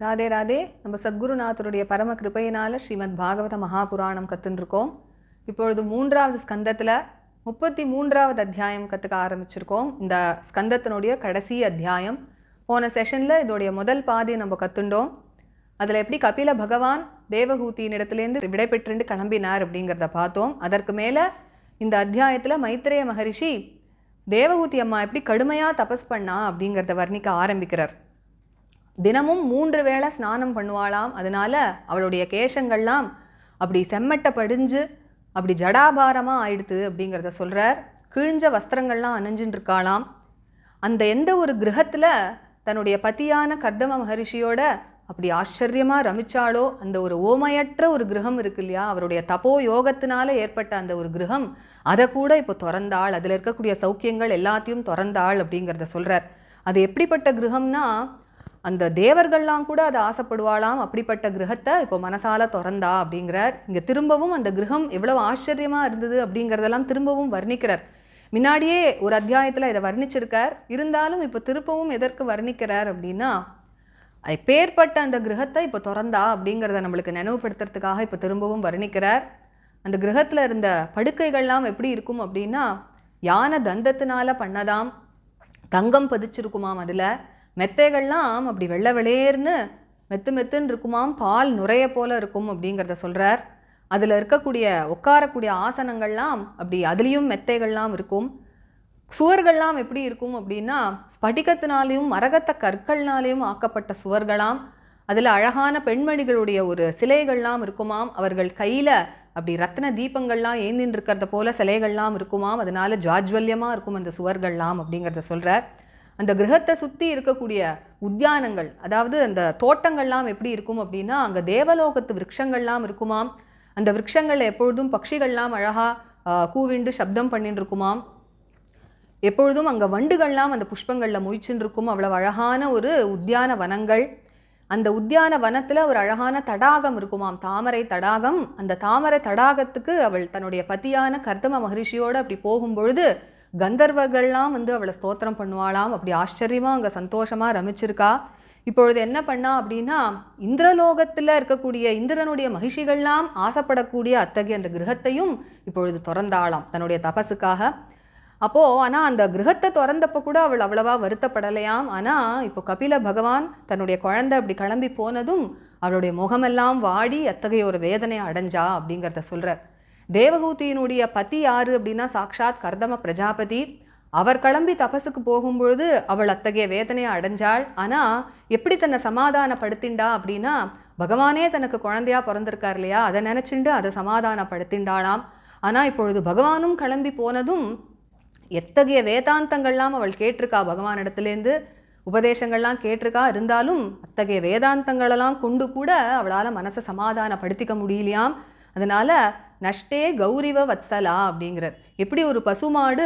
ராதே ராதே. நம்ம சத்குருநாதருடைய பரம கிருபையினால ஸ்ரீமத் பாகவத மகாபுராணம் கற்றுருக்கோம். இப்பொழுது 3வது ஸ்கந்தத்தில் 33வது அத்தியாயம் கற்றுக்க ஆரம்பிச்சிருக்கோம். இந்த ஸ்கந்தத்தினுடைய கடைசி அத்தியாயம். போன செஷனில் இதோடைய முதல் பாதி நம்ம கற்றுண்டோம். அதில் எப்படி கபில பகவான் தேவஹூதியின் இடத்துலேருந்து விடை பெற்றுண்டு கிளம்பினார் அப்படிங்கிறத பார்த்தோம். அதற்கு மேலே இந்த அத்தியாயத்தில் மைத்ரேய மகரிஷி தேவஹூதி அம்மா எப்படி கடுமையாக தபஸ் பண்ணா அப்படிங்கிறத வர்ணிக்க ஆரம்பிக்கிறார். தினமும் 3 வேளை ஸ்நானம் பண்ணுவாளாம். அதனால அவளுடைய கேசங்கள்லாம் அப்படி செம்மட்ட படிஞ்சு அப்படி ஜடாபாரமாக ஆயிடுது அப்படிங்கிறத சொல்கிறார். கிழிஞ்ச வஸ்திரங்கள்லாம் அணிஞ்சுட்டு இருக்காளாம். அந்த எந்த ஒரு கிரகத்தில் தன்னுடைய பத்தியான கர்தம மகரிஷியோட அப்படி ஆச்சரியமாக ரமிச்சாளோ அந்த ஒரு ஓமையற்ற ஒரு கிரகம் இருக்கு இல்லையா, அவருடைய தபோ யோகத்தினால ஏற்பட்ட அந்த ஒரு கிரகம், அதை கூட இப்போ திறந்தாள். அதில் இருக்கக்கூடிய சௌக்கியங்கள் எல்லாத்தையும் திறந்தாள் அப்படிங்கிறத சொல்கிறார். அது எப்படிப்பட்ட கிரகம்னா, அந்த தேவர்கள்லாம் கூட அதை ஆசைப்படுவாளாம். அப்படிப்பட்ட கிரகத்தை இப்போ மனசால திறந்தா அப்படிங்கிறார். இங்கே திரும்பவும் அந்த கிரகம் எவ்வளவு ஆச்சரியமாக இருந்தது அப்படிங்கிறதெல்லாம் திரும்பவும் வர்ணிக்கிறார். முன்னாடியே ஒரு அத்தியாயத்தில் இதை வர்ணிச்சிருக்கார். இருந்தாலும் இப்போ திரும்பவும் எதற்கு வர்ணிக்கிறார் அப்படின்னா, பேர்பட்ட அந்த கிரகத்தை இப்போ திறந்தா அப்படிங்கிறத நம்மளுக்கு நினைவுபடுத்துறதுக்காக இப்போ திரும்பவும் வர்ணிக்கிறார். அந்த கிரகத்தில் இருந்த படுக்கைகள்லாம் எப்படி இருக்கும் அப்படின்னா, யானை தந்தத்தினால பண்ணதாம், தங்கம் பதிச்சிருக்குமாம். அதில் மெத்தைகள்லாம் அப்படி வெள்ளை வெளியேர்னு மெத்துன்னு இருக்குமாம், பால் நுரைய போல இருக்கும் அப்படிங்கிறத சொல்கிறார். அதில் இருக்கக்கூடிய உட்காரக்கூடிய ஆசனங்கள்லாம் அப்படி அதுலேயும் மெத்தைகள்லாம் இருக்கும். சுவர்கள்லாம் எப்படி இருக்கும் அப்படின்னா, ஸ்படிகத்தினாலேயும் மரகத்த கற்கள்னாலேயும் ஆக்கப்பட்ட சுவர்களாம். அதில் அழகான பெண்மணிகளுடைய ஒரு சிலைகள்லாம் இருக்குமாம். அவர்கள் கையில் அப்படி ரத்ன தீபங்கள்லாம் ஏந்தின்னு இருக்கிறத போல சிலைகள்லாம் இருக்குமாம். அதனால ஜாஜ்வல்யமாக இருக்கும் அந்த சுவர்கள்லாம் அப்படிங்கிறத சொல்கிறார். அந்த கிரகத்தை சுற்றி இருக்கக்கூடிய உத்தியானங்கள், அதாவது அந்த தோட்டங்கள்லாம் எப்படி இருக்கும் அப்படின்னா, அங்கே தேவலோகத்து விருட்சங்கள்லாம் இருக்குமாம். அந்த விருட்சங்களில் எப்பொழுதும் பட்சிகள்லாம் அழகாக கூவிண்டு சப்தம் பண்ணிட்டு இருக்குமாம். எப்பொழுதும் அங்கே வண்டுகள்லாம் அந்த புஷ்பங்களில் மொய்ச்சுன்னு இருக்கும். அவ்வளவு அழகான ஒரு உத்தியான வனங்கள். அந்த உத்தியான வனத்தில் ஒரு அழகான தடாகம் இருக்குமாம், தாமரை தடாகம். அந்த தாமரை தடாகத்துக்கு அவள் தன்னுடைய பத்தியான கர்தம மகரிஷியோடு அப்படி போகும்பொழுது கந்தர்வர்கள்லாம் அவளை ஸ்தோத்திரம் பண்ணுவாளாம். அப்படி ஆச்சரியமாக அங்கே சந்தோஷமாக ரமிச்சிருக்கா. இப்பொழுது என்ன பண்ணா அப்படின்னா, இந்திரலோகத்தில் இருக்கக்கூடிய இந்திரனுடைய மகிழ்ச்சிகள்லாம் ஆசைப்படக்கூடிய அத்தகைய அந்த கிரகத்தையும் இப்பொழுது திறந்தாளாம் தன்னுடைய தபசுக்காக. ஆனால் அந்த கிரகத்தை திறந்தப்போ கூட அவள் அவ்வளவா வருத்தப்படலையாம். ஆனால் இப்போ கபில பகவான் தன்னுடைய குழந்தை அப்படி கிளம்பி போனதும் அவளுடைய முகமெல்லாம் வாடி அத்தகைய ஒரு வேதனை அடைஞ்சா அப்படிங்கிறத சொல்கிறார். தேவஹூதியினுடைய பதி யாரு அப்படின்னா, சாக்ஷாத் கர்தம பிரஜாபதி. அவர் கிளம்பி தபசுக்கு போகும்பொழுது அவள் அத்தகைய வேதனையை அடைஞ்சாள். ஆனால் எப்படி தன்னை சமாதானப்படுத்திண்டா அப்படின்னா, பகவானே தனக்கு குழந்தையா பிறந்திருக்கார் இல்லையா, அதை நினச்சிண்டு அதை சமாதானப்படுத்திண்டாளாம். ஆனால் இப்பொழுது பகவானும் கிளம்பி போனதும் எத்தகைய வேதாந்தங்கள்லாம் அவள் கேட்டிருக்கா, பகவானிடத்துலேருந்து உபதேசங்கள்லாம் கேட்டிருக்கா. இருந்தாலும் அத்தகைய வேதாந்தங்களெல்லாம் கொண்டு கூட அவளால் மனசை சமாதானப்படுத்திக்க முடியலையாம். அதனால நஷ்டே கௌரிவ வத்சலா அப்படிங்கிறார். எப்படி ஒரு பசுமாடு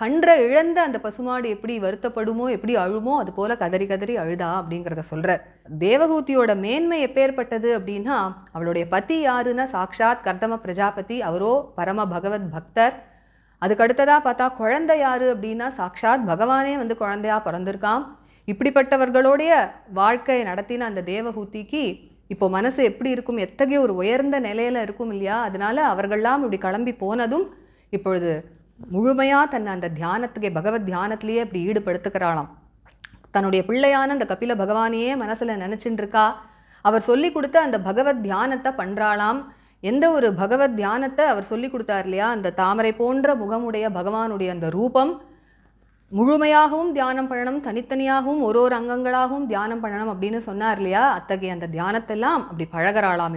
கன்றை இழந்த அந்த பசுமாடு எப்படி வருத்தப்படுமோ, எப்படி அழுமோ, அது போல கதறி கதறி அழுதா அப்படிங்கிறத சொல்கிறார். தேவஹூதியோட மேன்மை எப்பேற்பட்டது அப்படின்னா, அவளுடைய பதி யாருன்னா சாக்ஷாத் கர்தம பிரஜாபதி. அவரோ பரம பகவத் பக்தர். அதுக்கடுத்ததாக பார்த்தா குழந்தை யாரு அப்படின்னா, சாக்ஷாத் பகவானே குழந்தையா பிறந்திருக்காம். இப்படிப்பட்டவர்களுடைய வாழ்க்கையை நடத்தின அந்த தேவஹூதிக்கு இப்போ மனசு எப்படி இருக்கும், எத்தகைய ஒரு உயர்ந்த நிலையில் இருக்கும் இல்லையா. அதனால அவர்கள்லாம் இப்படி கிளம்பி போனதும் இப்பொழுது முழுமையாக தன்னை அந்த தியானத்துக்கே, பகவத் தியானத்திலேயே இப்படி ஈடுபடுத்துக்கிறாளாம். தன்னுடைய பிள்ளையான அந்த கபில பகவானையே மனசில் நினச்சிட்டு இருக்கா. அவர் சொல்லி கொடுத்த அந்த பகவத் தியானத்தை பண்ணுறாளாம். எந்த ஒரு பகவத் தியானத்தை அவர் சொல்லி கொடுத்தார் இல்லையா, அந்த தாமரை போன்ற முகமுடைய பகவானுடைய அந்த ரூபம் முழுமையாகவும் தியானம் பண்ணணும், தனித்தனியாகவும் ஒரு அங்கங்களாகவும் தியானம் பண்ணணும் அப்படின்னு சொன்னார் இல்லையா. அத்தகைய அந்த தியானத்தெல்லாம் அப்படி பழகிறாளாம்.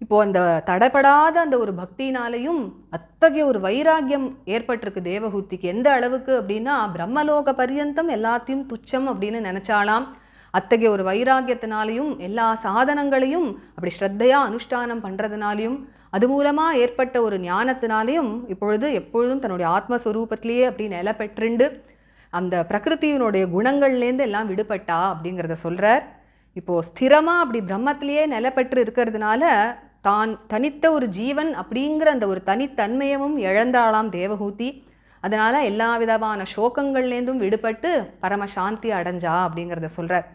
இப்போ அந்த தடைப்படாத அந்த ஒரு பக்தினாலையும் அத்தகைய ஒரு வைராக்கியம் ஏற்பட்டிருக்கு தேவஹூதிக்கு. எந்த அளவுக்கு அப்படின்னா, பிரம்மலோக பரியந்தம் எல்லாத்தையும் துச்சம் அப்படின்னு நினைச்சாலாம். அத்தகைய ஒரு வைராக்கியத்தினாலையும் எல்லா சாதனங்களையும் அப்படி ஸ்ரத்தையாக அனுஷ்டானம் பண்ணுறதுனாலையும் அது மூலமாக ஏற்பட்ட ஒரு ஞானத்தினாலையும் இப்பொழுது எப்பொழுதும் தன்னுடைய ஆத்மஸ்வரூபத்திலேயே அப்படி நிலை பெற்றுண்டு அந்த பிரகிருத்தியினுடைய குணங்கள்லேருந்து எல்லாம் விடுபட்டா அப்படிங்கிறத சொல்கிறார். இப்போது ஸ்திரமாக அப்படி பிரம்மத்திலேயே நிலை பெற்று இருக்கிறதுனால தான் தனித்த ஒரு ஜீவன் அப்படிங்கிற அந்த ஒரு தனித்தன்மையவும் இழந்தாளாம் தேவஹூதி. அதனால் எல்லா விதமான சோகங்கள்லேருந்தும் விடுபட்டு பரம சாந்தி அடைஞ்சா அப்படிங்கிறத சொல்கிறார்.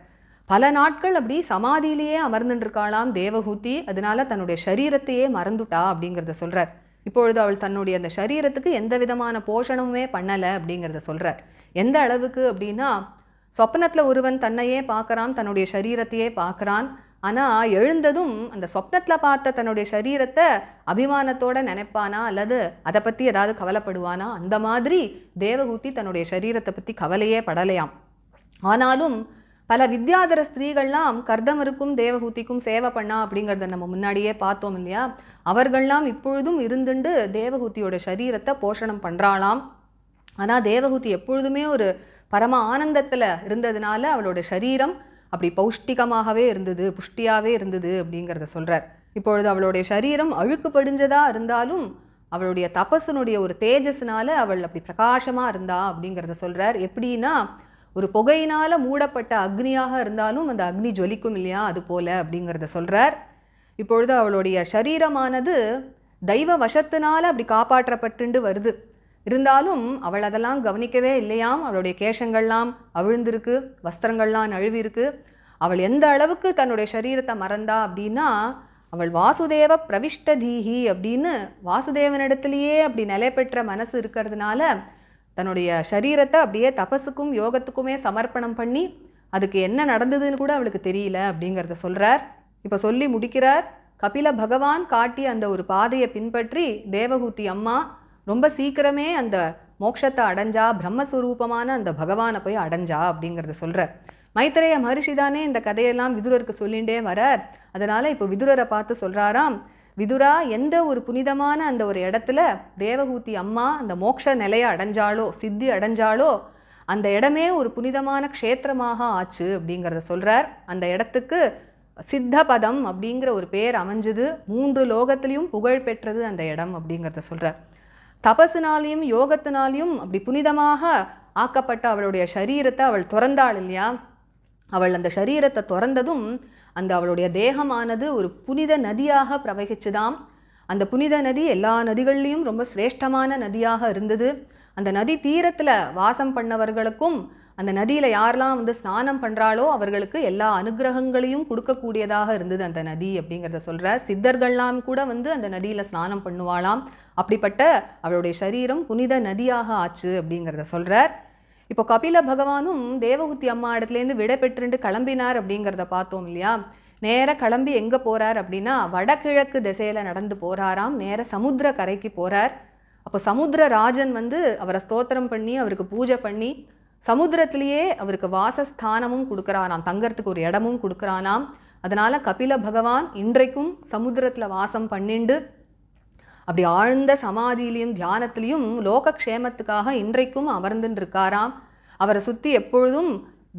பல நாட்கள் அப்படி சமாதியிலேயே அமர்ந்துருக்காளாம் தேவஹூதி. அதனால தன்னுடைய சரீரத்தையே மறந்துட்டா அப்படிங்கிறத சொல்றார். இப்பொழுது அவள் தன்னுடைய அந்த சரீரத்துக்கு எந்த விதமான போஷணமுமே பண்ணலை அப்படிங்கிறத சொல்றார். எந்த அளவுக்கு அப்படின்னா, சொப்னத்துல ஒருவன் தன்னையே பார்க்கறான், தன்னுடைய சரீரத்தையே பார்க்கறான். ஆனா எழுந்ததும் அந்த சொப்னத்துல பார்த்த தன்னுடைய சரீரத்தை அபிமானத்தோட நினைப்பானா அல்லது அதை பத்தி ஏதாவது கவலைப்படுவானா? அந்த மாதிரி தேவஹூதி தன்னுடைய சரீரத்தை பத்தி கவலையே படலையாம். ஆனாலும் பல வித்யாதர ஸ்திரீகள்லாம் கர்தமருக்கும் தேவஹூதிக்கும் சேவை பண்ணா அப்படிங்கிறத நம்ம முன்னாடியே பார்த்தோம் இல்லையா? அவர்கள்லாம் இப்பொழுதும் இருந்துண்டு தேவஹூதியோட சரீரத்தை போஷணம் பண்றாளாம். ஆனால் தேவஹூதி எப்பொழுதுமே ஒரு பரம ஆனந்தத்தில் இருந்ததுனால அவளோட சரீரம் அப்படி பௌஷ்டிகமாகவே இருந்தது, புஷ்டியாகவே இருந்தது அப்படிங்கிறத சொல்கிறார். இப்பொழுது அவளுடைய சரீரம் அழுக்கு படிஞ்சதாக இருந்தாலும் அவளுடைய தபஸினுடைய ஒரு தேஜஸ்னால அவள் அப்படி பிரகாசமாக இருந்தா அப்படிங்கிறத சொல்கிறார். எப்படின்னா, ஒரு புகையினால் மூடப்பட்ட அக்னியாக இருந்தாலும் அந்த அக்னி ஜொலிக்கும் இல்லையா, அது போல அப்படிங்கிறத சொல்கிறார். இப்பொழுது அவளுடைய சரீரமானது தெய்வ வசத்தினால் அப்படி காப்பாற்றப்பட்டு வருது. இருந்தாலும் அவள் அதெல்லாம் கவனிக்கவே இல்லையாம். அவளுடைய கேசங்கள்லாம் அவிழ்ந்திருக்கு, வஸ்திரங்கள்லாம் நழுவிருக்கு. அவள் எந்த அளவுக்கு தன்னுடைய சரீரத்தை மறந்தா அப்படின்னா, அவள் வாசுதேவ பிரவிஷ்ட தீஹி அப்படின்னு வாசுதேவனிடத்திலேயே அப்படி நிலை பெற்ற மனசு இருக்கிறதுனால தன்னுடைய சரீரத்தை அப்படியே தபஸுக்கும் யோகத்துக்குமே சமர்ப்பணம் பண்ணி அதுக்கு என்ன நடந்ததுன்னு கூட அவளுக்கு தெரியல அப்படிங்கிறத சொல்கிறார். இப்போ சொல்லி முடிக்கிறார். கபில பகவான் காட்டிய அந்த ஒரு பாதையை பின்பற்றி தேவஹூதி அம்மா ரொம்ப சீக்கிரமே அந்த மோட்சத்தை அடைஞ்சா, பிரம்மஸ்வரூபமான அந்த பகவானை போய் அடைஞ்சா அப்படிங்கிறத சொல்கிறார். மைத்ரேய மகரிஷி தானே இந்த கதையெல்லாம் விதுரருக்கு சொல்லிகிட்டே வரார். அதனால் இப்போ விதுரரை பார்த்து சொல்கிறாராம், விதுரா, எந்த ஒரு புனிதமான அந்த ஒரு இடத்துல தேவஹூதி அம்மா அந்த மோட்ச நிலையை அடைஞ்சாலோ, சித்தி அடைஞ்சாலோ, அந்த இடமே ஒரு புனிதமான க்ஷேத்திரமாக ஆச்சு அப்படிங்கிறத சொல்கிறார். அந்த இடத்துக்கு சித்தபதம் அப்படிங்கிற ஒரு பேர் அமைஞ்சது. 3 லோகத்திலையும் புகழ் பெற்றது அந்த இடம் அப்படிங்கிறத சொல்கிறார். தபசினாலையும் யோகத்தினாலையும் அப்படி புனிதமாக ஆக்கப்பட்ட அவளுடைய சரீரத்தை அவள் துறந்தாள் இல்லையா? அவள் அந்த சரீரத்தை துறந்ததும் அந்த அவளுடைய தேகமானது ஒரு புனித நதியாக பிரவகிச்சுதாம். அந்த புனித நதி எல்லா நதிகள்லையும் ரொம்ப சிரேஷ்டமான நதியாக இருந்தது. அந்த நதி தீரத்தில் வாசம் பண்ணவர்களுக்கும் அந்த நதியில் யாரெல்லாம் வந்து ஸ்நானம் பண்ணுறாளோ அவர்களுக்கு எல்லா அனுகிரகங்களையும் கொடுக்கக்கூடியதாக இருந்தது அந்த நதி அப்படிங்கிறத சொல்கிறார். சித்தர்கள்லாம் கூட வந்து அந்த நதியில் ஸ்நானம் பண்ணுவாளாம். அப்படிப்பட்ட அவளுடைய சரீரம் புனித நதியாக ஆச்சு அப்படிங்கிறத சொல்கிறார். இப்போ கபில பகவானும் தேவஹூதி அம்மா இடத்துலேருந்து விடை பெற்றுண்டு கிளம்பினார் அப்படிங்கிறத பார்த்தோம் இல்லையா? நேராக கிளம்பி எங்கே போகிறார் அப்படின்னா, வடகிழக்கு திசையில் நடந்து போகிறாராம். நேராக சமுத்திர கரைக்கு போகிறார். அப்போ சமுத்திரராஜன் வந்து அவரை ஸ்தோத்திரம் பண்ணி அவருக்கு பூஜை பண்ணி சமுத்திரத்திலேயே அவருக்கு வாசஸ்தானமும் கொடுக்குறானாம், தங்கறதுக்கு ஒரு இடமும் கொடுக்குறானாம். அதனால் கபில பகவான் இன்றைக்கும் சமுத்திரத்தில் வாசம் பண்ணிண்டு அப்படி ஆழ்ந்த சமாதியிலையும் தியானத்திலையும் லோகக்ஷேமத்துக்காக இன்றைக்கும் அமர்ந்துன்னு இருக்காராம். அவரை சுற்றி எப்பொழுதும்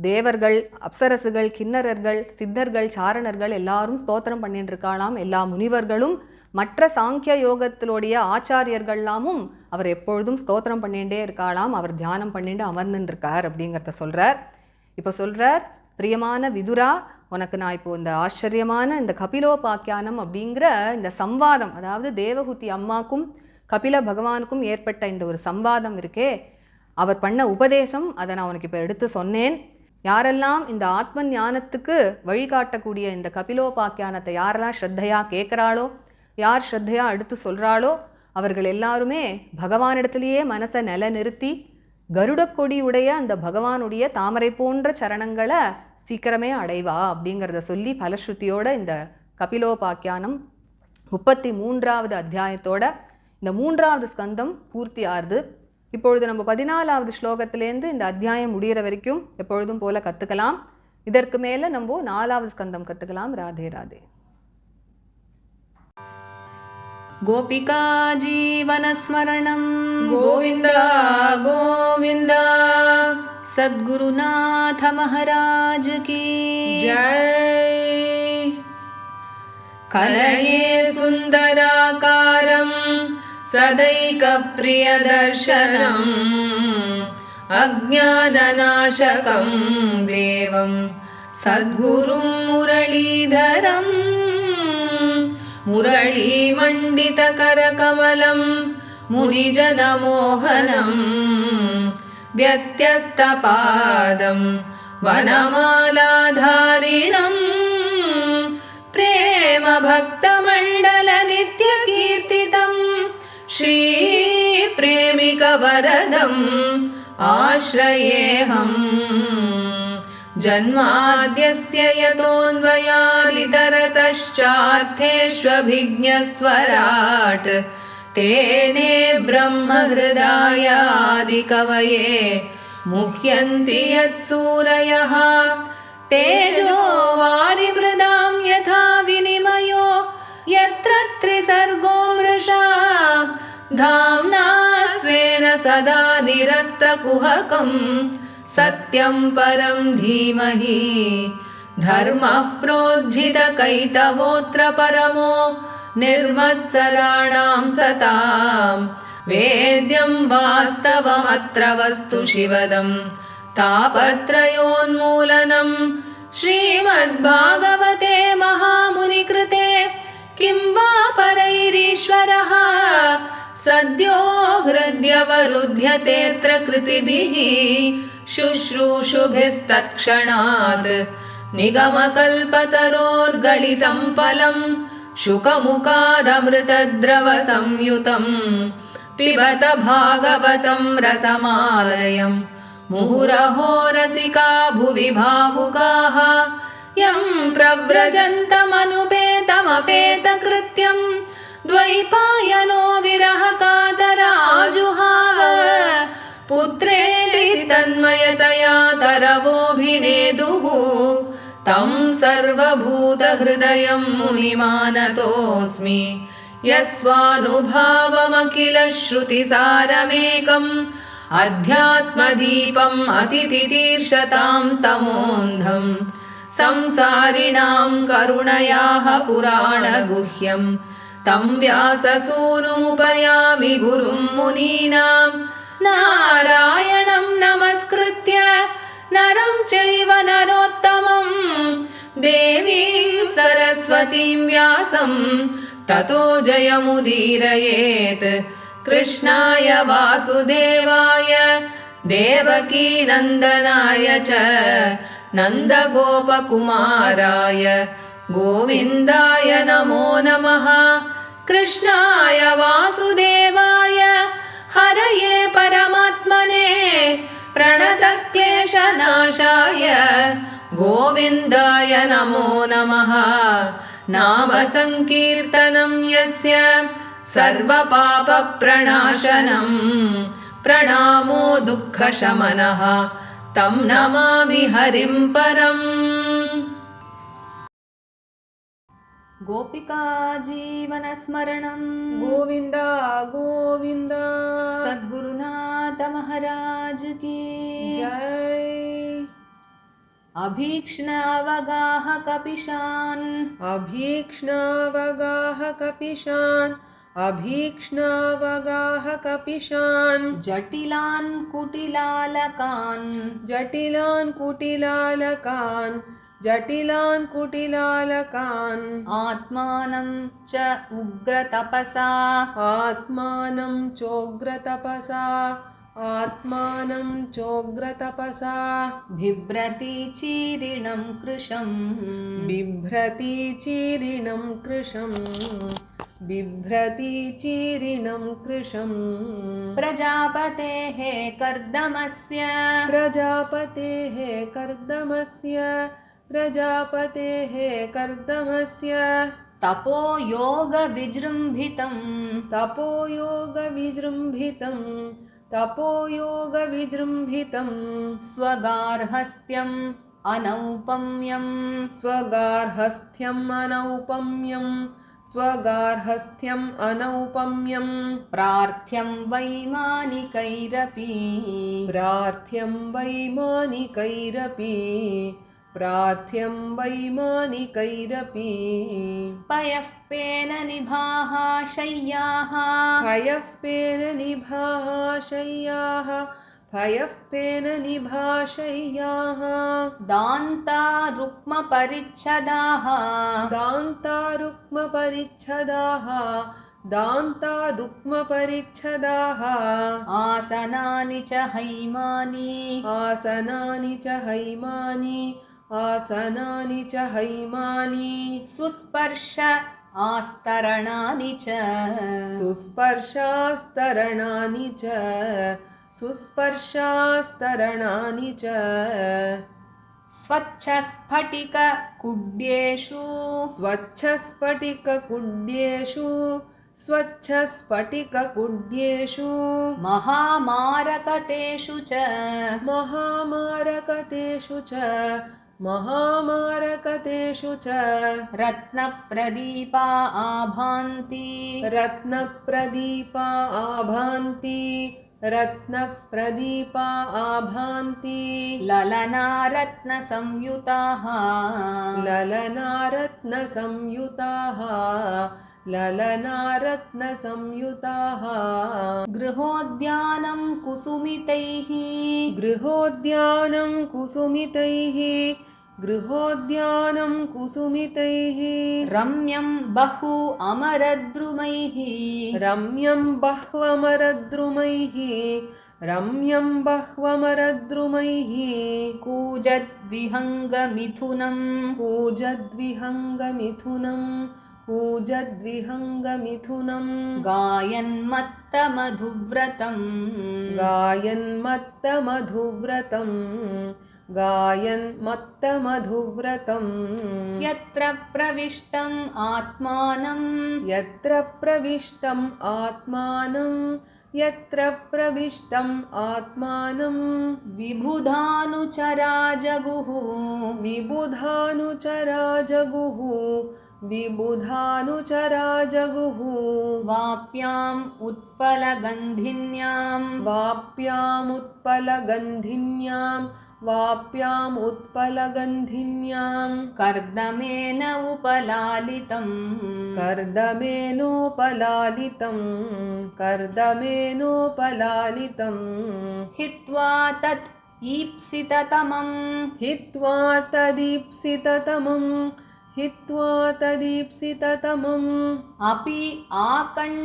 தேவர்கள், அப்சரசுகள், கிண்ணறர்கள், சித்தர்கள், சாரணர்கள் எல்லாரும் ஸ்தோத்திரம் பண்ணிட்டு இருக்காளாம். எல்லா முனிவர்களும் மற்ற சாங்கிய யோகத்திலுடைய ஆச்சாரியர்கள்லாமும் அவர் எப்பொழுதும் ஸ்தோத்திரம் பண்ணிகிட்டே இருக்காளாம். அவர் தியானம் பண்ணிட்டு அமர்ந்துன்னு இருக்கார் அப்படிங்கிறத சொல்கிறார். இப்போ சொல்கிறார், பிரியமான விதுரா, உனக்கு நான் இப்போ இந்த ஆச்சரியமான இந்த கபிலோபாக்கியானம் அப்படிங்கிற இந்த சம்வாதம், அதாவது தேவஹூதி அம்மாக்கும் கபில பகவானுக்கும் ஏற்பட்ட இந்த ஒரு சம்வாதம் இருக்கே, அவர் பண்ண உபதேசம், அதை நான் உனக்கு இப்போ எடுத்து சொன்னேன். யாரெல்லாம் இந்த ஆத்ம ஞானத்துக்கு வழிகாட்டக்கூடிய இந்த கபிலோபாக்கியானத்தை யாரெல்லாம் ஸ்ரத்தையாக கேட்குறாளோ, யார் ஸ்ரத்தையாக எடுத்து சொல்கிறாளோ, அவர்கள் எல்லாருமே பகவானிடத்திலேயே மனசை நிலைநிறுத்தி கருடக்கொடி உடைய அந்த பகவானுடைய தாமரை போன்ற சரணங்களை சீக்கிரமே அடைவா அப்படிங்கிறத சொல்லி பலஸ்ருதியோட இந்த கபிலோபாக்கியானம் 33வது அத்தியாயத்தோட இந்த 3வது ஸ்கந்தம் பூர்த்தி ஆறுது. இப்பொழுது நம்ம 14வது ஸ்லோகத்திலேருந்து இந்த அத்தியாயம் முடிகிற வரைக்கும் எப்பொழுதும் போல கற்றுக்கலாம். இதற்கு மேலே நம்ம 4வது ஸ்கந்தம் கற்றுக்கலாம். ராதே ராதே. गोपिका जीवनस्मरणं गोविन्द गोविन्द सद्गुरुनाथ महाराज की जय। कलये सुन्दराकारं सदैकप्रियदर्शनम् अज्ञाननाशकं देवं सद्गुरुं मुरलीधरम् मुरलीमण्डितकरकमलं मुनिजनमोहनं व्यत्यस्तपादं वनमालाधारिणम् प्रेम भक्तमण्डल नित्यकीर्तितम् श्रीप्रेमिकवरदम् आश्रयेऽहम् जन्माद्यस्य यतोऽन्वयादितरतश्चार्थेष्वभिज्ञस्वराट् तेने ब्रह्महृदायादिकवये मुह्यन्ति यत्सूरयः तेजो वारिमृदां यथा विनिमयो यत्र त्रिसर्गो मृषा धाम्ना स्वेन सदा निरस्तकुहकं सत्यं परं धीमहि धर्मः प्रोज्झितकैतवोऽत्र परमो निर्मत्सराणां सतां वेद्यं वास्तवमत्र वस्तु शिवदं तापत्रयोन्मूलनं श्रीमद्भागवते महामुनिकृते किं वा परैरीश्वरः सद्यो हृद्यवरुध्यतेऽत्र कृतिभिः शुश्रूषुभिस्तत्क्षणात् निगमकल्पतरोर्गलितं फलं शुकमुखादमृतद्रवसंयुतं पिबत भागवतं रसमालयं मुहुरहो रसिका भुवि भावुकाः यं प्रव्रजन्तमनुपेतमपेतकृत्यं द्वैपायनो विरहकातराजुहाव पुत्रेति तन्मयतया तरवोऽभिनेदुः तं सर्वभूतहृदयं मुनिमानतोऽस्मि यस्वानुभावमखिल श्रुतिसारमेकम् अध्यात्मदीपम् अतितितीर्षतां तमोऽन्धं संसारिणां करुणयाः पुराणगुह्यं तं व्याससूनुमुपयामि गुरुं मुनीनां नारायणं नमस्कृत्य नरं चैव नरोत्तमं देवीं सरस्वतीं व्यासं ततो जयमुदीरयेत् कृष्णाय वासुदेवाय देवकीनन्दनाय च नन्दगोपकुमाराय गोविन्दाय नमो नमः कृष्णाय वासुदेवाय हरये परमात्मने प्रणतक्लेशनाशाय गोविन्दाय नमो नमः नाम संकीर्तनं यस्य सर्वपापप्रणाशनं प्रणामो दुःखशमनः तं नमामि हरिं परम्। गोपिका जीवनस्मरणं गोविन्द गोविन्द सद्गुरुनाथ महाराज की जय। अभीक्ष्णावगाह कपिशान् अभीक्ष्णावगाह कपिशान् अभीक्ष्णावगाह कपिशान् जटिलान् कुटिलालकान् जटिलान् कुटिलालकान् जटिलान् कुटिलालकान् आत्मानं च उग्रतपसा आत्मानं चोग्रतपसा आत्मानं चोग्रतपसा बिभ्रति चीरिणं कृशम् बिभ्रति चीरिणं कृशम् बिभ्रति चीरिणं कृशम् प्रजापतेः कर्दमस्य प्रजापतेः कर्दमस्य प्रजापतेः कर्दमस्य तपोयोगविजृम्भितं तपोयोगविजृम्भितं तपोयोगविजृम्भितं स्वगार्हस्थ्यम् अनौपम्यं स्वगार्हस्थ्यम् अनौपम्यं स्वगार्हस्थ्यम् अनौपम्यं प्रार्थ्यं वैमानिकैरपि प्रार्थ्यं वैमानिकैरपि प्रार्थ्यं वैमानिकैरपि पयःपेन निभाः शय्याः भयःपेन निभाः शय्याः भयःपेन निभाशय्याः दान्ता रुक्मपरिच्छदाः दान्ता रुक्मपरिच्छदाः दान्ता रुक्मपरिच्छदाः आसनानि च हैमानि आसनानि च हैमानि आसनानि च हैमानि सुस्पर्श आस्तरणानि च सुस्पर्शास्तरणानि च सुस्पर्शास्तरणानि च स्वच्छस्फटिककुड्येषु स्वच्छस्फटिककुड्येषु स्वच्छस्फटिककुड्येषु महामारकतेषु च महामारकतेषु च महामारकतेषु च रत्नप्रदीपा आभान्ति रत्नप्रदीपा आभान्ति रत्नप्रदीपा आभान्ति ललनारत्नसंयुताः ललनारत्नसंयुताः ललनारत्नसंयुताः गृहोद्यानं कुसुमितैः गृहोद्यानं कुसुमितैः गृहोद्यानं कुसुमितैः रम्यं बहु अमरद्रुमैः रम्यं बह्वमरद्रुमैः रम्यं बह्वमरद्रुमैः कूजद्विहङ्गमिथुनं कूजद्विहङ्गमिथुनं कूजद्विहङ्गमिथुनं गायन्मत्तमधुव्रतम् गायन्मत्तमधुव्रतं गायन्मत्तमधुव्रतम् यत्र प्रविष्टम् आत्मानं यत्र प्रविष्टम् आत्मानं यत्र प्रविष्टम् आत्मानं विबुधानुचरा जगुः विबुधानुचरा जगुः विबुधानुचरा जगुः वाप्याम् उत्पलगन्धिन्यां वाप्यामुत्पलगन्धिन्यां वाप्यामुत्पलगन्धिन्यां कर्दमेन उपलालितम् कर्दमेनोपलालितं कर्दमेनोपलालितम् हित्वा तत् ईप्सिततमम् हित्वा तदीप्सिततमम् हित्वा तदीप्सिततमम् अपि आकण्डलयोषिताम्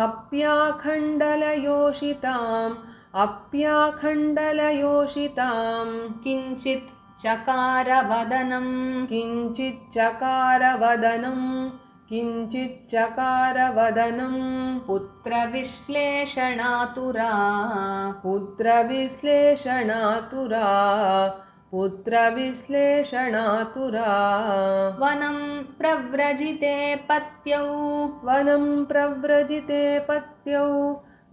अप्याखण्डलयोषिताम् अप्याखण्डलयोषिताम् किञ्चित् चकारवदनम् किञ्चिच्चकारवदनं किञ्चिच्चकारवदनं पुत्रविश्लेषणातुरा पुत्रविश्लेषणातुरा पुत्रविश्लेषणातुरा वनं प्रव्रजिते पत्यौ वनं प्रव्रजिते पत्यौ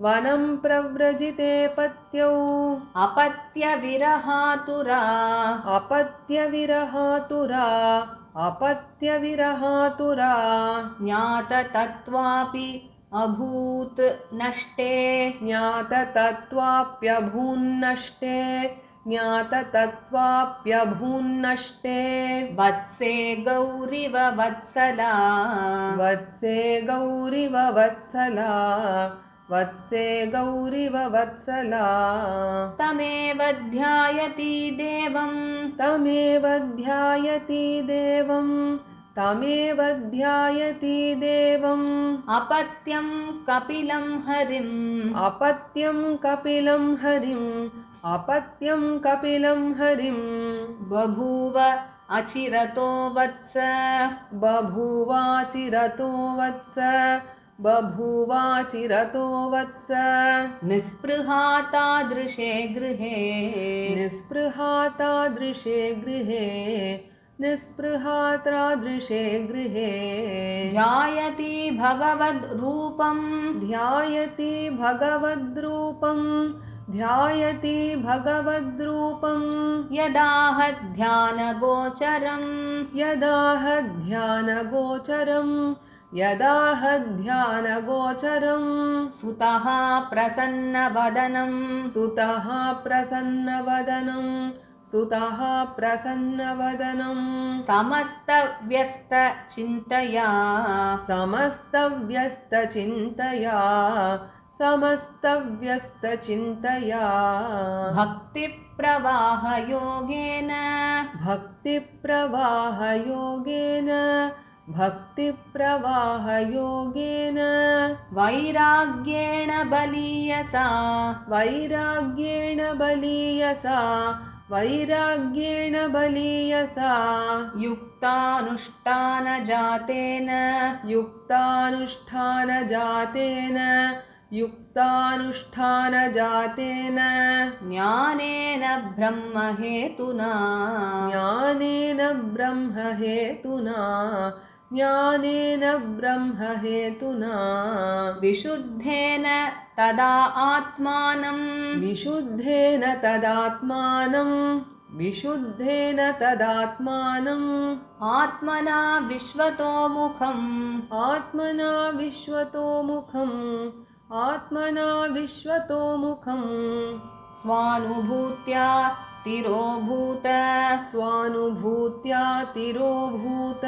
वनं प्रव्रजिते पत्यौ अपत्यविरहातुरा अपत्यविरहातुरा अपत्यविरहातुरा ज्ञाततत्त्वापि अभूत् नष्टे ज्ञाततत्त्वाप्यभून्नष्टे ज्ञाततत्त्वाप्यभून्नष्टे वत्से गौरिव वत्सला वत्से गौरिव वत्सला वत्से गौरिव वत्सला तमेव ध्यायति देवम् तमेव ध्यायति देवं तमेव ध्यायति देवम् अपत्यं कपिलं हरिम् अपत्यं कपिलं हरिम् अपत्यं कपिलं हरिम् बभूव अचिरतो वत्स बभूवाचिरतो वत्स बभूवाचिरतो वत्स निःस्पृहा तादृशे गृहे निःस्पृहा तादृशे गृहे निःस्पृहा तादृशे गृहे ध्यायति भगवद्रूपं ध्यायति भगवद्रूपं ध्यायति भगवद्रूपं यदाह ध्यानगोचरम् यदाह ध्यानगोचरं यदाह ध्यानगोचरं सुतः प्रसन्नवदनं सुतः प्रसन्नवदनं सुतः प्रसन्नवदनं समस्तव्यस्तचिन्तया समस्तव्यस्तचिन्तया समस्तव्यस्तचिन्तया भक्तिप्रवाहयोगेन भक्तिप्रवाहयोगेन भक्तिप्रवाहयोगेन वैराग्येण बलीयसा वैराग्येण बलीयसा वैराग्येण बलीयसा युक्तानुष्ठानजातेन युक्तानुष्ठानजातेन युक्तानुष्ठानजातेन ज्ञानेन ब्रह्महेतुना ज्ञानेन ब्रह्महेतुना ज्ञानेन ब्रह्महेतुना विशुद्धेन तदा आत्मानं विशुद्धेन तदात्मानं विशुद्धेन तदात्मानम् आत्मना विश्वतोमुखम् आत्मना विश्वतोमुखम् आत्मना विश्वतोमुखम् स्वानुभूत्या तिरोभूत स्वानुभूत्या तिरोभूत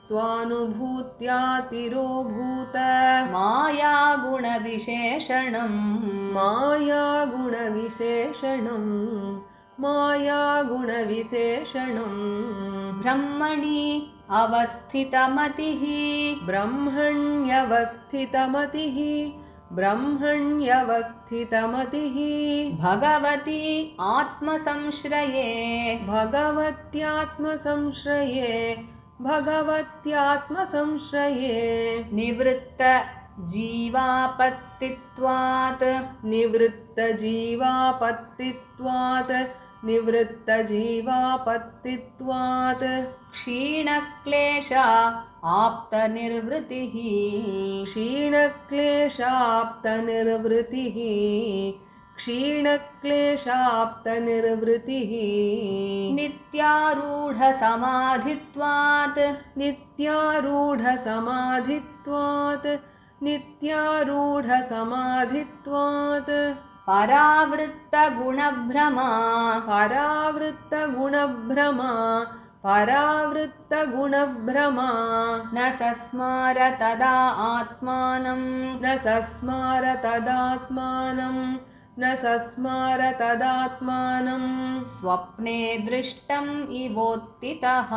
स्वानुभूत्या तिरोभूत मायागुणविशेषणम् मायागुणविशेषणम् मायागुणविशेषणम् ब्रह्मणि अवस्थितमतिः ब्रह्मण्यवस्थितमतिः ब्रह्मण्यवस्थितमतिः भगवती आत्मसंश्रये भगवत्यात्मसंश्रये भगवत्यात्मसंश्रये निवृत्त जीवापत्तित्वात् निवृत्तजीवापत्तित्वात् निवृत्तजीवापत्तित्वात् क्षीणक्लेशा आप्तनिर्वृतिः क्षीणक्लेशाप्तनिर्वृतिः क्षीणक्लेशाप्तनिर्वृतिः नित्यारूढसमाधित्वात् नित्यारूढसमाधित्वात् नित्यारूढसमाधित्वात् परावृत्तगुणभ्रमा परावृत्तगुणभ्रमा परावृत्तगुणभ्रमा न सस्मार तदा आत्मानं न सस्मार तदात्मानं न सस्मार तदात्मानं स्वप्ने दृष्टम् इवोत्थितः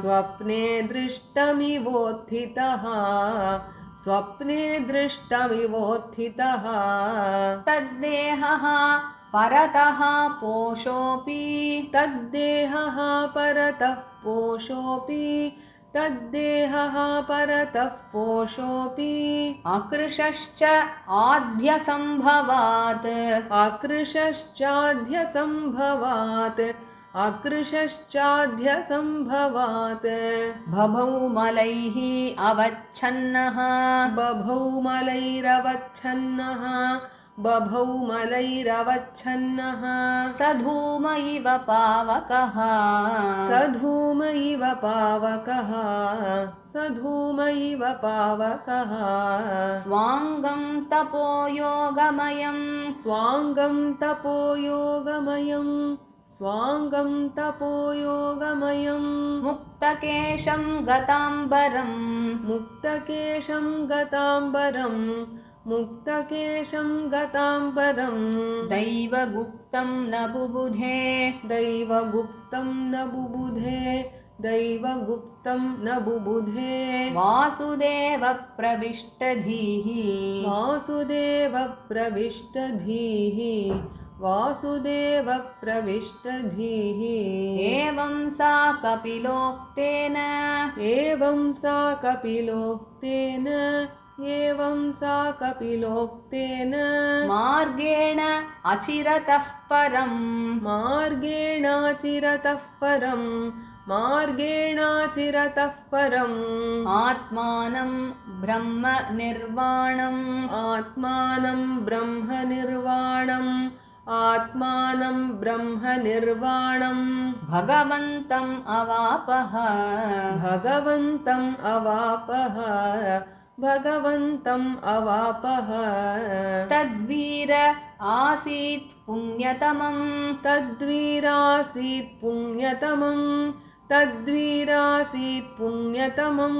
स्वप्ने दृष्टमिवोत्थितः स्वप्ने दृष्टमिवोत्थितः तद्देहः परतः पोषोऽपि तद्देहः परतः पोषोऽपि तद्देहः परतः पोषोऽपि अकृशश्च आद्यसम्भवात् अकृशश्चाध्यसम्भवात् अकृशश्चाध्यसम्भवात् बभौ मलैः अवच्छन्नः बभौ मलैरवच्छन्नः बभौ मलैरवच्छन्नः स धूम इव पावकः स धूम इव पावकः स धूम इव पावकः स्वाङ्गं तपोयोगमयं स्वाङ्गं तपोयोगमयं स्वाङ्गं तपोयोगमयं मुक्तकेशं गताम्बरं मुक्तकेशं गताम्बरं मुक्तकेशं गताम्बरं दैवगुप्तं न बुबुधे दैवगुप्तं न बुबुधे दैवगुप्तं न बुबुधे वासुदेवप्रविष्टधीः वासुदेवप्रविष्टधीः वासुदेवप्रविष्टधीः एवं सा कपिलोक्तेन एवं सा कपिलोक्तेन एवं सा कपिलोक्तेन मार्गेण अचिरतः परं मार्गेणाचिरतः परं मार्गेणाचिरतः परम् आत्मानं ब्रह्म निर्वाणम् आत्मानं ब्रह्म निर्वाणम् आत्मानं ब्रह्म निर्वाणम् भगवन्तम् अवापः भगवन्तम् अवापः भगवन्तम् अवापः तद्वीर आसीत् पुण्यतमं तद्वीरासीत् पुण्यतमम् तद्वीरासीत् पुण्यतमम्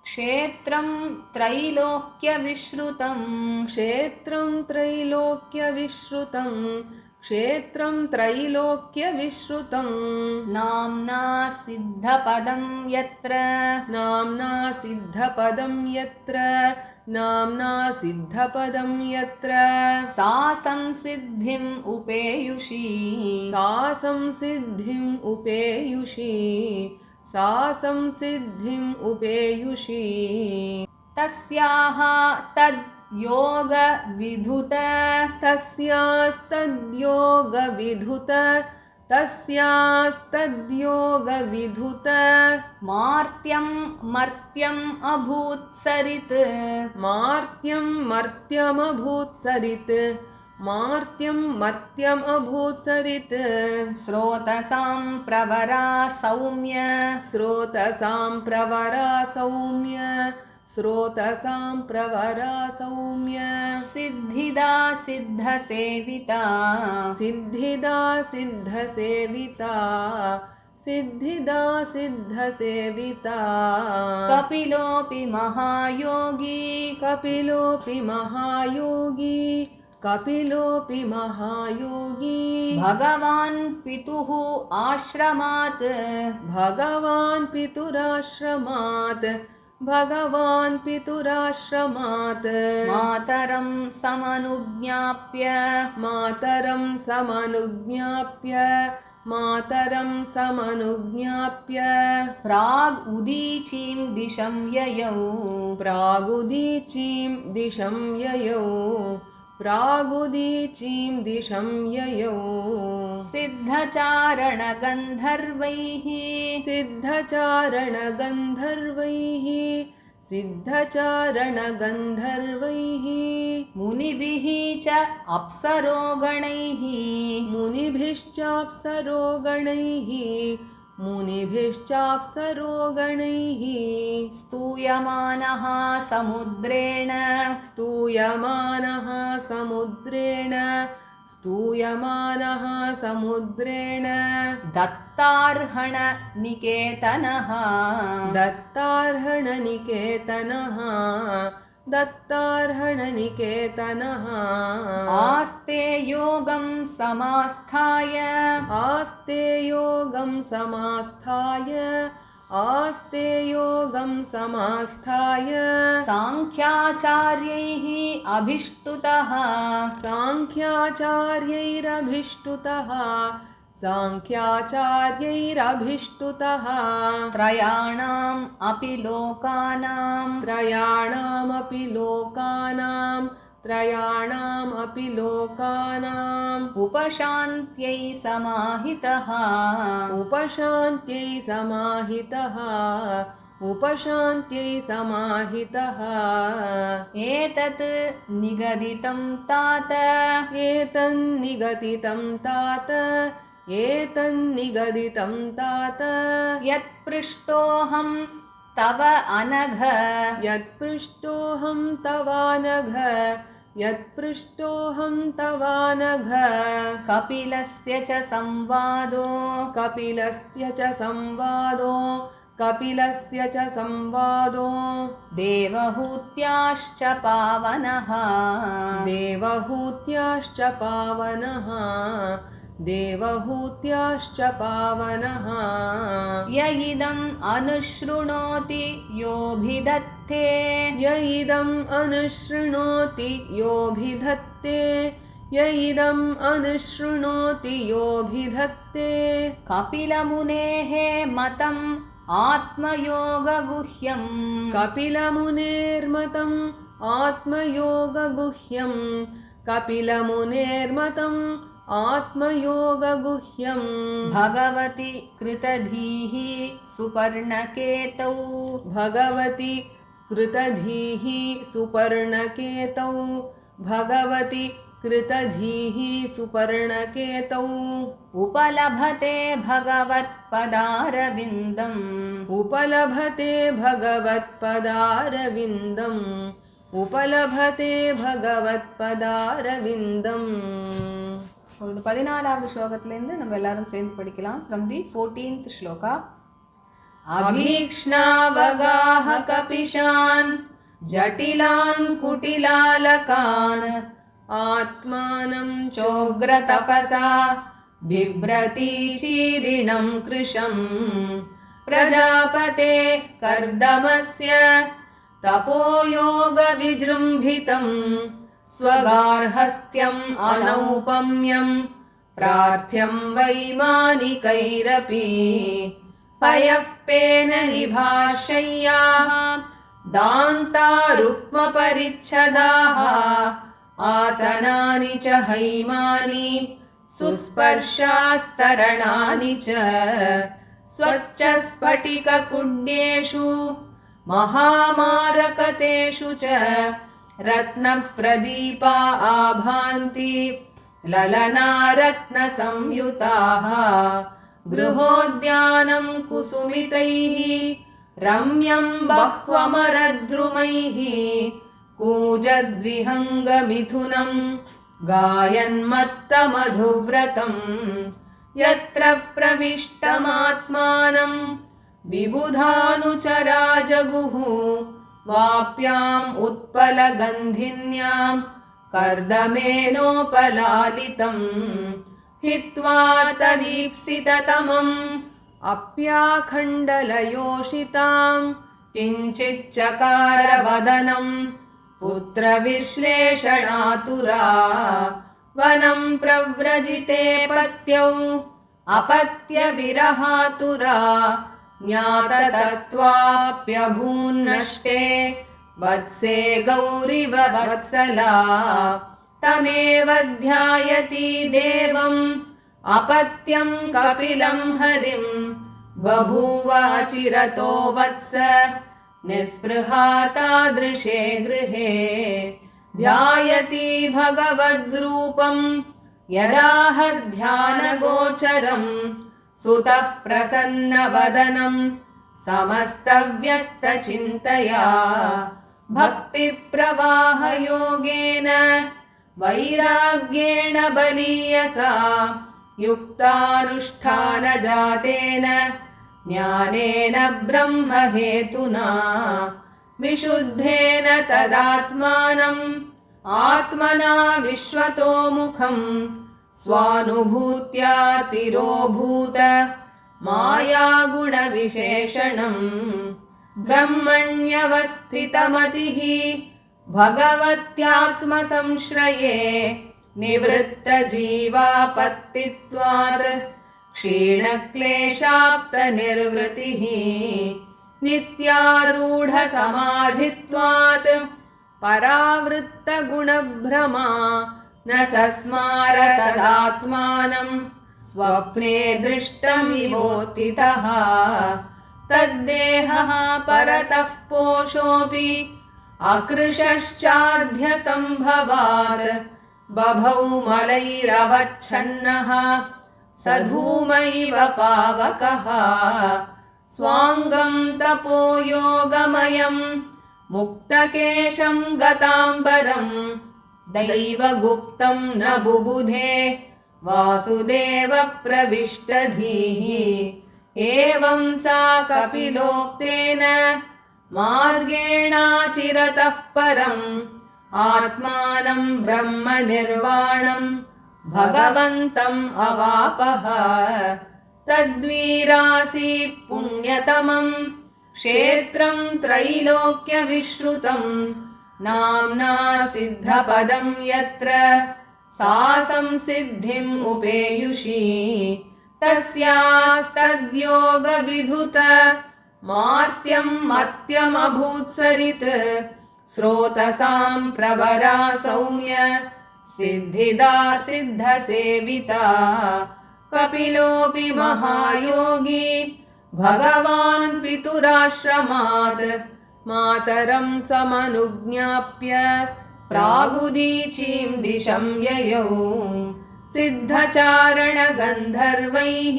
क्षेत्रं त्रैलोक्यविश्रुतं क्षेत्रं त्रैलोक्यविश्रुतं क्षेत्रं त्रैलोक्यविश्रुतं नाम्ना सिद्धपदं यत्र नाम्ना सिद्धपदं यत्र नाम्ना सिद्धपदं यत्र सा संसिद्धिम् उपेयुषी सा संसिद्धिम् उपेयुषी सा संसिद्धिम् उपेयुषी तस्याः तद् योग विधुत तस्यास्तद्योगविधुत तस्यास्तद्योगविधुत मार्त्यं मर्त्यम् अभूत्सरित् मार्त्यं मर्त्यमभूत्सरित् मार्त्यं मर्त्यमभूत्सरित् स्रोतसां प्रवरा सौम्य स्रोतसां प्रवरा सौम्य स्रोतसां प्रवरा सौम्य सिद्धिदा सिद्धसेविता सिद्धिदा सिद्धसेविता सिद्धिदा सिद्धसेविता कपिलोऽपि महायोगी कपिलोऽपि महायोगी कपिलोऽपि महायोगी भगवान् पितुः आश्रमात् भगवान् पितुराश्रमात् भगवान् पितुराश्रमात् मातरं समनुज्ञाप्य मातरं समनुज्ञाप्य मातरं समनुज्ञाप्य प्राग् उदीचीं दिशं ययौ प्रागुदीचीं दिशं ययौ प्रागुदीचीं दिशं ययौ सिद्धचारणगन्धर्वैः सिद्धचारणगन्धर्वैः सिद्धचारणगन्धर्वैः मुनिभिः च अप्सरोगणैः मुनिभिश्चाप्सरोगणैः मुनिभिश्चाप्सरोगणैः स्तूयमानः समुद्रेण स्तूयमानः समुद्रेण स्तूयमानः समुद्रेण दत्तार्हणनिकेतनः दत्तार्हणनिकेतनः दत्तार्हणनिकेतनः आस्ते योगं समास्थाय आस्ते योगं समास्थाय आस्ते योगं समास्थाय साङ्ख्याचार्यैः अभिष्टुतः साङ्ख्याचार्यैरभिष्टुतः साङ्ख्याचार्यैरभिष्टुतः त्रयाणाम् अपि लोकानां त्रयाणामपि लोकानां त्रयाणामपि लोकानाम् उपशान्त्यै समाहितः उपशान्त्यै समाहितः उपशान्त्यै समाहितः एतत् निगदितं तात एतन्निगदितं तात एतन्निगदितं तात यत्पृष्टोऽहं तव अनघ यत्पृष्टोऽहं तवानघ यत्पृष्टोऽहं तवानघ कपिलस्य च संवादो कपिलस्य च संवादो कपिलस्य च संवादो देवहूत्याश्च पावनः देवहूत्याश्च पावनः देवहूत्याश्च पावनः य इदम् अनुशृणोति योऽभिधत्ते य इदम् अनुशृणोति योऽभिधत्ते य इदम् अनुशृणोति योऽभिधत्ते कपिलमुनेः मतम् आत्मयोगगुह्यम् कपिलमुनेर्मतम् आत्मयोगगुह्यम् कपिलमुनेर्मतम् आत्मयोगगुह्यम् भगवति कृतधीः सुपर्णकेतौ भगवति कृतधीः सुपर्णकेतौ भगवति कृतधीः सुपर्णकेतौ उपलभते भगवत्पदारविन्दम् उपलभते भगवत्पदारविन्दम् उपलभते भगवत्पदारविन्दम् இப்பொழுது 14வது ஸ்லோகத்திலிருந்து நம்ம எல்லாரும் சேர்ந்து படிக்கலாம். from the 14th shloka. अभीक्ष्णावगाह कपिशान् जटिलान् कुटिलालकान् आत्मानं चोग्रतपसा बिभ्रतीचीर्णं कृशम् प्रजापते कर्दमस्य तपोयोगविजृम्भितं स्वगार्हस्थ्यम् अनौपम्यं प्रार्थ्यं वैमानिकैरपि पयःपेन निभाशय्याः दान्ता रुक्मपरिच्छदाः आसनानि च हैमानि सुस्पर्शास्तरणानि च स्वच्छस्फटिककुड्येषु महामारकतेषु च रत्नप्रदीपा आभान्ति ललना रत्नसंयुताः गृहोद्यानं कुसुमितैः रम्यं बह्वमरद्रुमैः कूजद्विहङ्गमिथुनं गायन्मत्तमधुव्रतं यत्र प्रविष्टमात्मानं विबुधानुचरा जगुः वाप्याम् उत्पलगन्धिन्यां कर्दमेनोपलालितं हित्वा तदीप्सिततमम् अप्याखण्डलयोषितां किञ्चिच्चकारवदनं पुत्रविश्लेषणातुरा वनं प्रव्रजिते पत्यौ अपत्यविरहातुरा ज्ञाततत्त्वाप्यभून्नष्टे वत्से गौरिव वत्सला तमेव ध्यायति देवम् अपत्यं कपिलं हरिं बभूव चिरतो वत्स निःस्पृहा तादृशे गृहे ध्यायति भगवद्रूपं यदाह ध्यानगोचरं सुतः प्रसन्नवदनं समस्तव्यस्तचिन्तया भक्तिप्रवाहयोगेन वैराग्येण बलीयसा युक्तानुष्ठानजातेन ज्ञानेन ब्रह्महेतुना विशुद्धेन तदात्मानम् आत्मना विश्वतोमुखं स्वानुभूत्या तिरोभूत मायागुणविशेषणम् ब्रह्मण्यवस्थितमतिः भगवत्यात्मसंश्रये निवृत्तजीवापत्तित्वात् क्षीणक्लेशाप्तनिर्वृतिः नित्यारूढसमाधित्वात् परावृत्तगुणभ्रमा न सस्मार तदात्मानं स्वप्ने दृष्टमिवोत्थितः तद्देहः परतः पोषोऽपि अकृशश्चाध्यसम्भवात् बभौ मलैरवच्छन्नः स धूम इव पावकः स्वाङ्गं तपोयोगमयं मुक्तकेशं गताम्बरं दैवगुप्तं न बुबुधे वासुदेव प्रविष्टधीः एवं सा कपिलोक्तेन मार्गेणाचिरतः परम् आत्मानं ब्रह्मनिर्वाणं भगवन्तम् अवापः तद्वीरासीत् पुण्यतमं क्षेत्रं त्रैलोक्यविश्रुतं नाम्ना सिद्धपदं यत्र सा संसिद्धिम् उपेयुषी तस्यास्तद्योगविधुत मार्त्यं मर्त्यमभूत्सरित् स्रोतसां प्रवरा सौम्य सिद्धिदा सिद्धसेविता कपिलोऽपि महायोगी भगवान् पितुराश्रमात् मातरं समनुज्ञाप्य प्रागुदीचीं दिशं ययौ सिद्धचारणगन्धर्वैः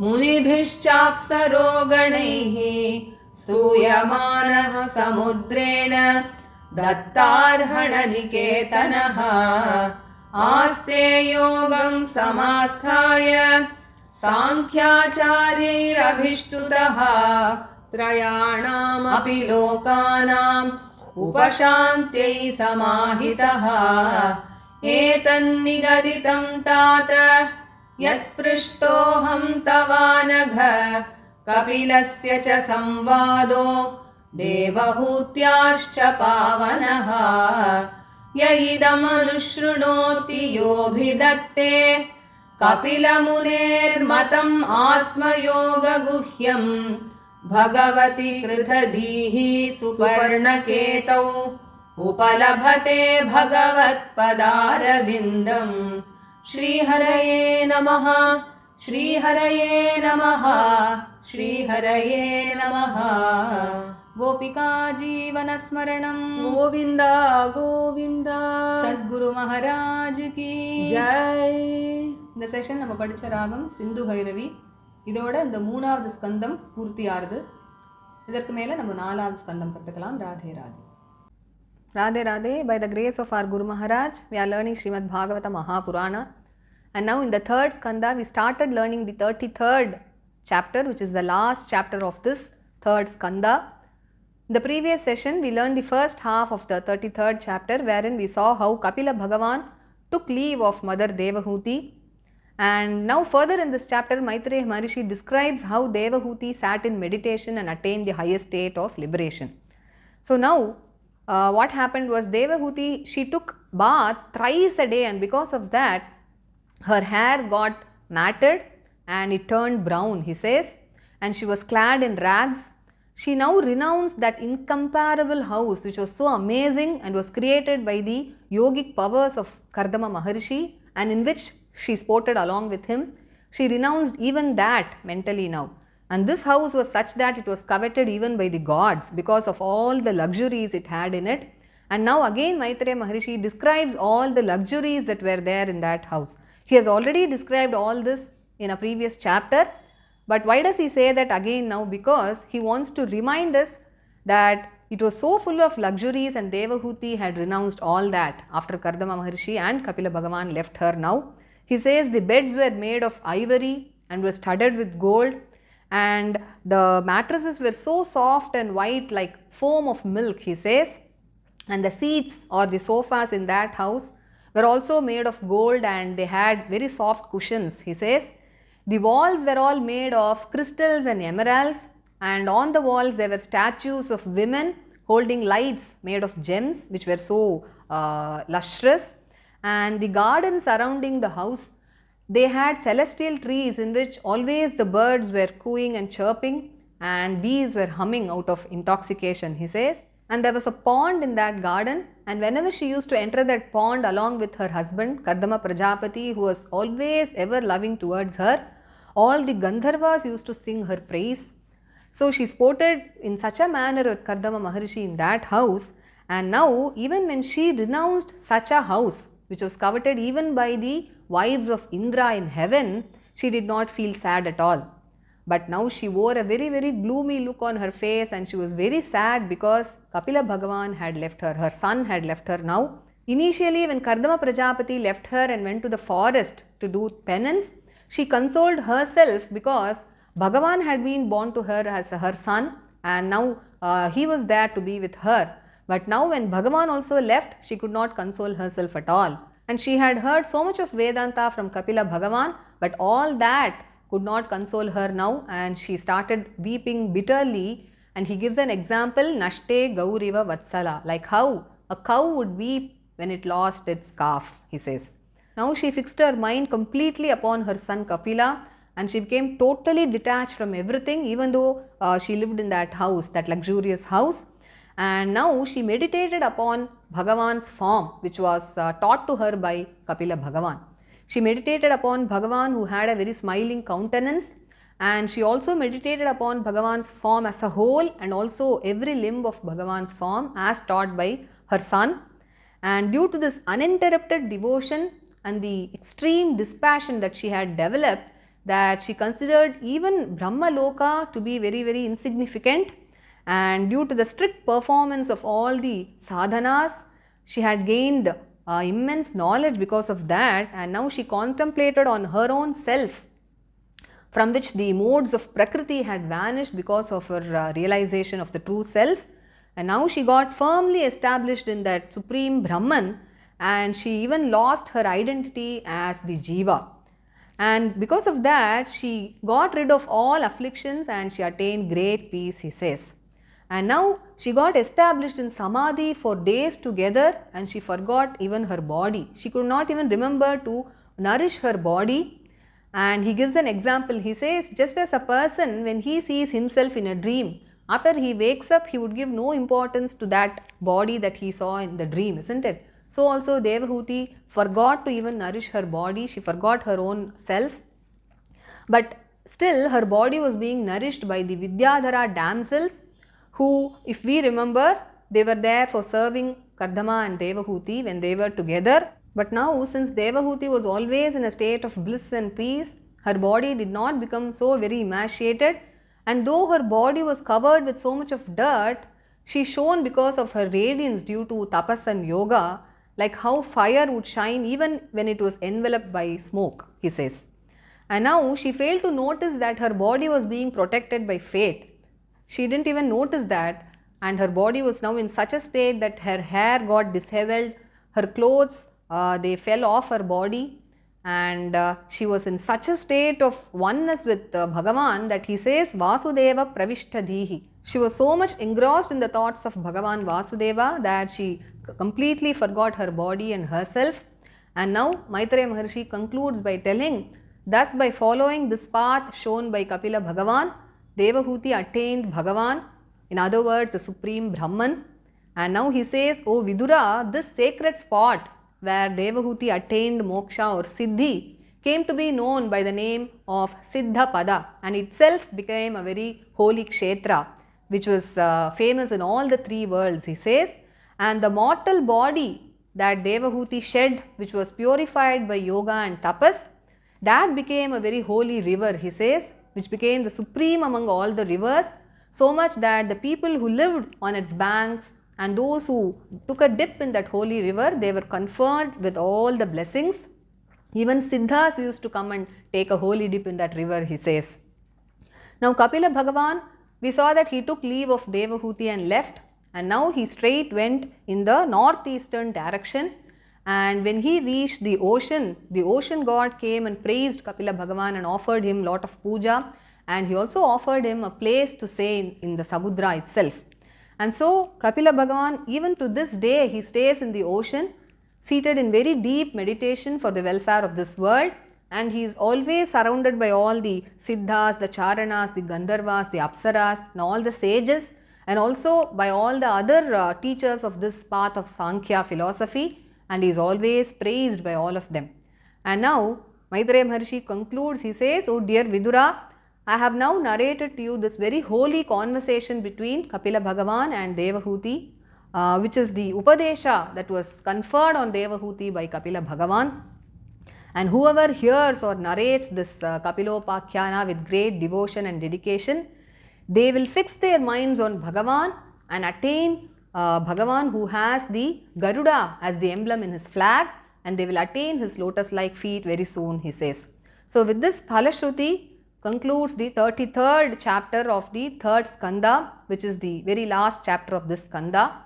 मुनिभिश्चाप्सरोगणैः स्तूयमानः समुद्रेण दत्तार्हणनिकेतनः आस्ते योगं समास्थाय सांख्याचार्यैरभिष्टुतः त्रयाणामपि अपि लोकानाम् उपशान्त्यै समाहितः एतन्निगदितं तात यत्पृष्टोऽहं तवानघ कपिलस्य च संवादो देवहूत्याश्च पावनः य इदमनुशृणोति योऽभिधत्ते कपिलमुनेर्मतम् आत्मयोगगुह्यम् भगवति कृतधीः सुपर्णकेतौ उपलभते भगवत्पदारविन्दम् श्रीहरये नमः श्रीहरये नमः श्रीहरये नमः गोपिका जीवनस्मरणं गोविन्द गोविन्द சத்குரு மகாராஜ் கி जय இந்த செஷன் நம்ம படிச்ச ராகம் சிந்து பைரவி. இதோட இந்த 3வது ஸ்கந்தம் பூர்த்தி ஆறுது. இதற்கு மேலே நம்ம 4வது ஸ்கந்தம் கற்றுக்கலாம். Radhe Radhe. Radhe Radhe. By the grace of our Guru Maharaj, we are learning Srimad Bhagavata Mahapurana. And now in the 3rd skanda, we started learning the 33rd chapter, which is the last chapter of this 3rd skanda. In the previous session, we learned the first half of the 33rd chapter, wherein we saw how Kapila Bhagavan took leave of Mother Devahuti. And now further in this chapter, Maitreya Maharishi describes how Devahuti sat in meditation and attained the highest state of liberation. So now, what happened was Devahuti, she took bath thrice a day, and because of that, her hair got matted and it turned brown, he says, and she was clad in rags. She now renounced that incomparable house which was so amazing and was created by the yogic powers of Kardama Maharishi, and in which she sported along with him. She renounced even that mentally now. And this house was such that it was coveted even by the gods because of all the luxuries it had in it. And now again Maitreya Maharishi describes all the luxuries that were there in that house. He has already described all this in a previous chapter, but why does he say that again now? Because he wants to remind us that it was so full of luxuries and Devahuti had renounced all that after Kardama Maharishi and Kapila Bhagavan left her now. He says the beds were made of ivory and were studded with gold, and the mattresses were so soft and white like foam of milk, he says, and the seats or the sofas in that house were also made of gold and they had very soft cushions, he says. The walls were all made of crystals and emeralds, and on the walls there were statues of women holding lights made of gems which were so lustrous. And the garden surrounding the house, they had celestial trees in which always the birds were cooing and chirping and bees were humming out of intoxication, he says. And there was a pond in that garden, and whenever she used to enter that pond along with her husband Kardama Prajapati, who was always ever loving towards her, all the Gandharvas used to sing her praise. So she sported in such a manner with Kardama Maharishi in that house, and now even when she renounced such a house which was coveted even by the wives of Indra in heaven, she did not feel sad at all. But now she wore a very, very gloomy look on her face, and she was very sad because Kapila Bhagavan had left her. Her son had left her now. Initially, when Kardama Prajapati left her and went to the forest to do penance, she consoled herself because Bhagavan had been born to her as her son, and now he was there to be with her. But now when Bhagavan also left, she could not console herself at all. And she had heard so much of Vedanta from Kapila Bhagavan, but all that could not console her now, and she started weeping bitterly. And he gives an example, Nashte Gauriva Vatsala, like how a cow would weep when it lost its calf, he says. Now she fixed her mind completely upon her son Kapila, and she became totally detached from everything, even though she lived in that house, that luxurious house. And now she meditated upon Bhagavan's form, which was taught to her by Kapila Bhagavan. She meditated upon Bhagavan, who had a very smiling countenance, and she also meditated upon Bhagavan's form as a whole, and also every limb of Bhagavan's form as taught by her son. And due to this uninterrupted devotion and the extreme dispassion that she had developed, that she considered even Brahma Loka to be very, very insignificant. And due to the strict performance of all the sadhanas, she had gained immense knowledge because of that, and now she contemplated on her own self, from which the modes of Prakriti had vanished because of her realization of the true self. And now she got firmly established in that supreme Brahman, and she even lost her identity as the Jiva. And because of that, she got rid of all afflictions and she attained great peace, he says. And now she got established in Samadhi for days together and she forgot even her body. She could not even remember to nourish her body. And he gives an example. He says, just as a person, when he sees himself in a dream, after he wakes up, he would give no importance to that body that he saw in the dream, isn't it? So also Devahuti forgot to even nourish her body. She forgot her own self. But still her body was being nourished by the Vidyadhara damsels who, if we remember, they were there for serving Kardama and Devahuti when they were together. But now, since Devahuti was always in a state of bliss and peace, her body did not become so very emaciated, and though her body was covered with so much of dirt, she shone because of her radiance due to tapas and yoga, like how fire would shine even when it was enveloped by smoke, he says. And now she failed to notice that her body was being protected by fate. She didn't even notice that, and her body was now in such a state that her hair got disheveled, her clothes they fell off her body, and she was in such a state of oneness with Bhagavan that he says Vasudeva Pravishtadhihi. She was so much engrossed in the thoughts of Bhagavan Vasudeva that she completely forgot her body and herself. And now Maitreya Maharshi concludes by telling, thus by following this path shown by Kapila Bhagavan, Devahuti attained Bhagavan, in other words the Supreme Brahman. And now he says, O Vidura, this sacred spot where Devahuti attained moksha or siddhi came to be known by the name of Siddha Pada, and itself became a very holy kshetra which was famous in all the three worlds, he says. And the mortal body that Devahuti shed, which was purified by yoga and tapas, that became a very holy river, he says, which became the supreme among all the rivers, so much that the people who lived on its banks and those who took a dip in that holy river, they were conferred with all the blessings. Even Siddhas used to come and take a holy dip in that river, he says. Now Kapila Bhagavan, we saw that he took leave of Devahuti and left, and now he straight went in the northeastern direction. And when he reached the ocean god came and praised Kapila Bhagavan and offered him lot of puja, and he also offered him a place to stay in the Samudra itself. And so Kapila Bhagavan, even to this day, he stays in the ocean, seated in very deep meditation for the welfare of this world, and he is always surrounded by all the Siddhas, the Charanas, the Gandharvas, the Apsaras and all the sages, and also by all the other teachers of this path of Sankhya philosophy, and he is always praised by all of them. And now Maitreya Maharshi concludes, he says, O dear Vidura, I have now narrated to you this very holy conversation between Kapila Bhagavan and Devahuti, which is the Upadesha that was conferred on Devahuti by Kapila Bhagavan. And whoever hears or narrates this Kapilopakhyaana with great devotion and dedication, they will fix their minds on Bhagavan and attain Bhagavan, who has the Garuda as the emblem in his flag, and they will attain his lotus-like feet very soon, he says. So with this, Phalashruti concludes the 33rd chapter of the 3rd skanda, which is the very last chapter of this skanda.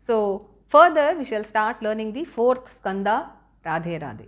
So further we shall start learning the 4th skanda. Radhe Radhe.